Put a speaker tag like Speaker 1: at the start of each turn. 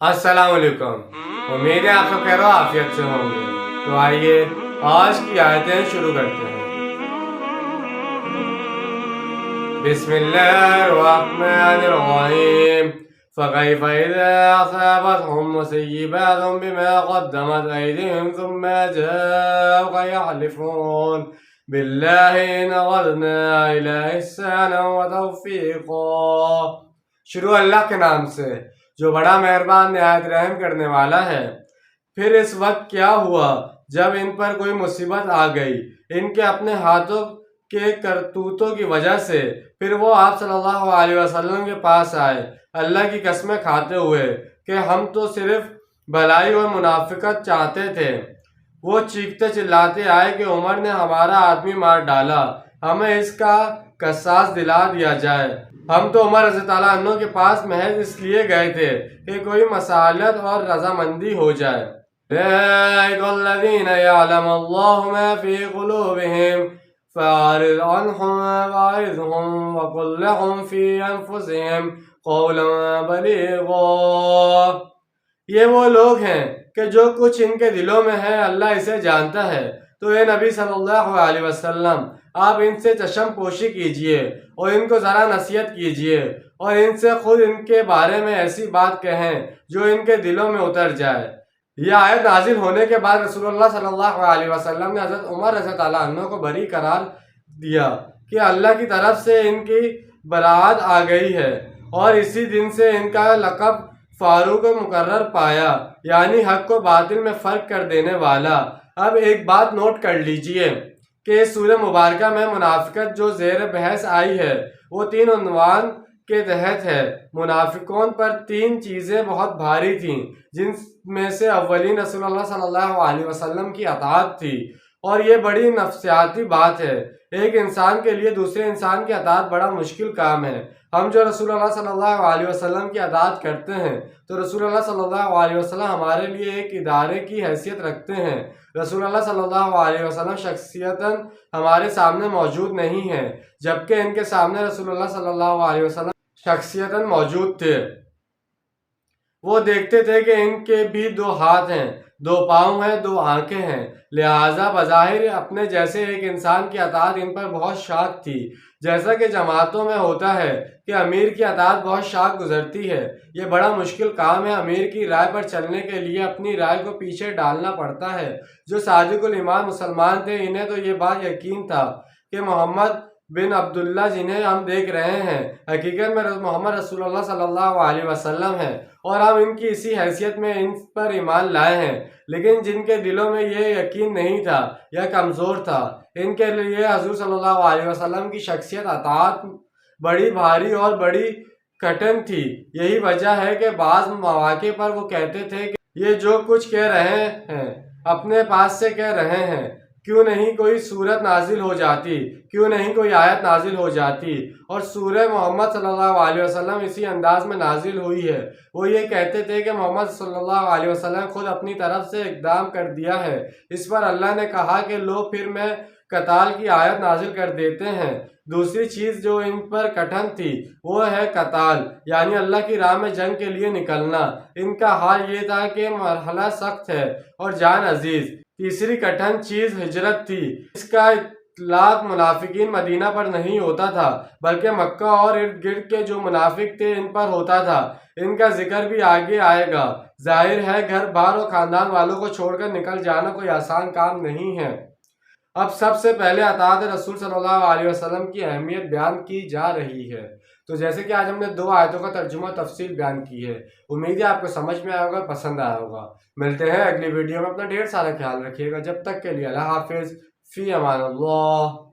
Speaker 1: अस्सलाम वालेकुम। उम्मीद है आप सब खैर आफियत से होंगे। तो आइए आज की आयतें शुरू करते हैं। बिस्मिल्लाहिर्रहमानिर्रहीम। फकैफ़ इज़ा असाबतहुम मुसीबतुन बिमा क़द्दमत अयदीहिम थुम्मा जाऊक यहलिफून बिल्लाहि इन अरदना इल्ला इहसानन व तौफ़ीक़ा। शुरू अल्लाह के नाम से जो बड़ा मेहरबान निहायत रहम करने वाला है। फिर इस वक्त क्या हुआ जब इन पर कोई मुसीबत आ गई इनके अपने हाथों के करतूतों की वजह से, फिर वो आप सल्लल्लाहु अलैहि वसल्लम के पास आए अल्लाह की कसमें खाते हुए कि हम तो सिर्फ भलाई और मुनाफिकत चाहते थे। वो चीखते चिल्लाते आए कि उमर ने हमारा आदमी मार डाला, हमें इसका कसास दिला दिया जाए। हम तो उमर रज़ी अल्लाह अन्हु के पास महज इसलिए गए थे कि कोई मसालत और रजामंदी हो जाए। ये वो लोग हैं कि जो कुछ इनके दिलों में है अल्लाह इसे जानता है। तो ये नबी सल्लल्लाहु अलैहि वसल्लम आप इनसे चश्म पोशी कीजिए और इनको ज़रा नसीहत कीजिए और इनसे खुद इनके बारे में ऐसी बात कहें जो इनके दिलों में उतर जाए। यह आयत नाजिल होने के बाद रसूलुल्लाह सल्लल्लाहु अलैहि वसल्लम ने हज़रत उमर रज़ी अल्लाह अन्हु को बरी करार दिया कि अल्लाह की तरफ से इनकी बरात आ गई है और इसी दिन से इनका लक़ब फारूक मुकर्रर पाया, यानी हक को बातिल में फ़र्क कर देने वाला। अब एक बात नोट कर लीजिए कि सूरह मुबारका में मुनाफिकत जो ज़ेर बहस आई है वो 3 उन्वान के तहत है। मुनाफिकों पर 3 चीज़ें बहुत भारी थीं, जिनमें से अव्वलीन रसूलुल्लाह सल्लल्लाहु अलैहि वसल्लम की अताअत थी। और ये बड़ी नफसियाती बात है। एक इंसान के लिए दूसरे इंसान की अताअत बड़ा मुश्किल काम है। हम जो रसूलुल्लाह सल्लल्लाहु अलैहि वसल्लम की अताअत करते हैं तो रसूलुल्लाह सल्लल्लाहु अलैहि वसल्लम हमारे लिए एक इदारे की हैसियत रखते हैं। रसूलुल्लाह सल्लल्लाहु अलैहि वसल्लम शख्सियतन हमारे सामने मौजूद नहीं हैं, जबकि इनके सामने रसूलुल्लाह सल्लल्लाहु अलैहि वसल्लम शख्सियतन मौजूद थे। वो देखते थे कि इनके भी 2 हाथ हैं, 2 पाँव हैं, 2 आंखें हैं, लिहाजा बज़ाहिर अपने जैसे एक इंसान की अताअत इन पर बहुत शाक थी। जैसा कि जमातों में होता है कि अमीर की अताअत बहुत शाक गुजरती है। ये बड़ा मुश्किल काम है। अमीर की राय पर चलने के लिए अपनी राय को पीछे डालना पड़ता है। जो सादिकुल ईमान मुसलमान थे इन्हें तो ये बात यकीन था कि मोहम्मद बिन अब्दुल्ला जिन्हें हम देख रहे हैं हकीकत में मोहम्मद रसूलुल्लाह सल्लल्लाहु अलैहि वसल्लम है और हम इनकी इसी हैसियत में इन पर ईमान लाए हैं। लेकिन जिनके दिलों में ये यकीन नहीं था या कमज़ोर था, इनके लिए हज़ूर सल्लल्लाहु अलैहि वसल्लम की शख्सियत अताअत बड़ी भारी और बड़ी कठिन थी। यही वजह है कि बाज़ मौक़े पर वो कहते थे कि ये जो कुछ कह रहे हैं अपने पास से कह रहे हैं, क्यों नहीं कोई सूरत नाजिल हो जाती, क्यों नहीं कोई आयत नाजिल हो जाती। और सूरह मोहम्मद सल्लल्लाहु अलैहि वसल्लम इसी अंदाज में नाजिल हुई है। वो ये कहते थे कि मोहम्मद सल्लल्लाहु अलैहि वसल्लम खुद अपनी तरफ से इक़दाम कर दिया है। इस पर अल्लाह ने कहा कि लो फिर मैं कताल की आयत नाजिल कर देते हैं। दूसरी चीज़ जो इन पर कठिन थी वो है कताल, यानी अल्लाह की राह में जंग के लिए निकलना। इनका हाल ये था कि मरहला सख्त है और जान अजीज़। तीसरी कठिन चीज़ हिजरत थी। इसका इतलाक मुनाफिकीन मदीना पर नहीं होता था, बल्कि मक्का और इर्द गिर्द के जो मुनाफिक थे इन पर होता था। इनका जिक्र भी आगे आएगा। जाहिर है घर बार और ख़ानदान वालों को छोड़कर निकल जाना कोई आसान काम नहीं है। अब सबसे पहले अताअत रसूल सल्लल्लाहु अलैहि वसल्लम की अहमियत बयान की जा रही है। तो जैसे कि आज हमने 2 आयतों का तर्जुमा तफसील बयान की है। उम्मीद है आपको समझ में आया होगा, पसंद आया होगा। मिलते हैं अगली वीडियो में। अपना ढेर सारा ख्याल रखिएगा। जब तक के लिए अल्लाह हाफिज़, फ़ी अमान अल्लाह।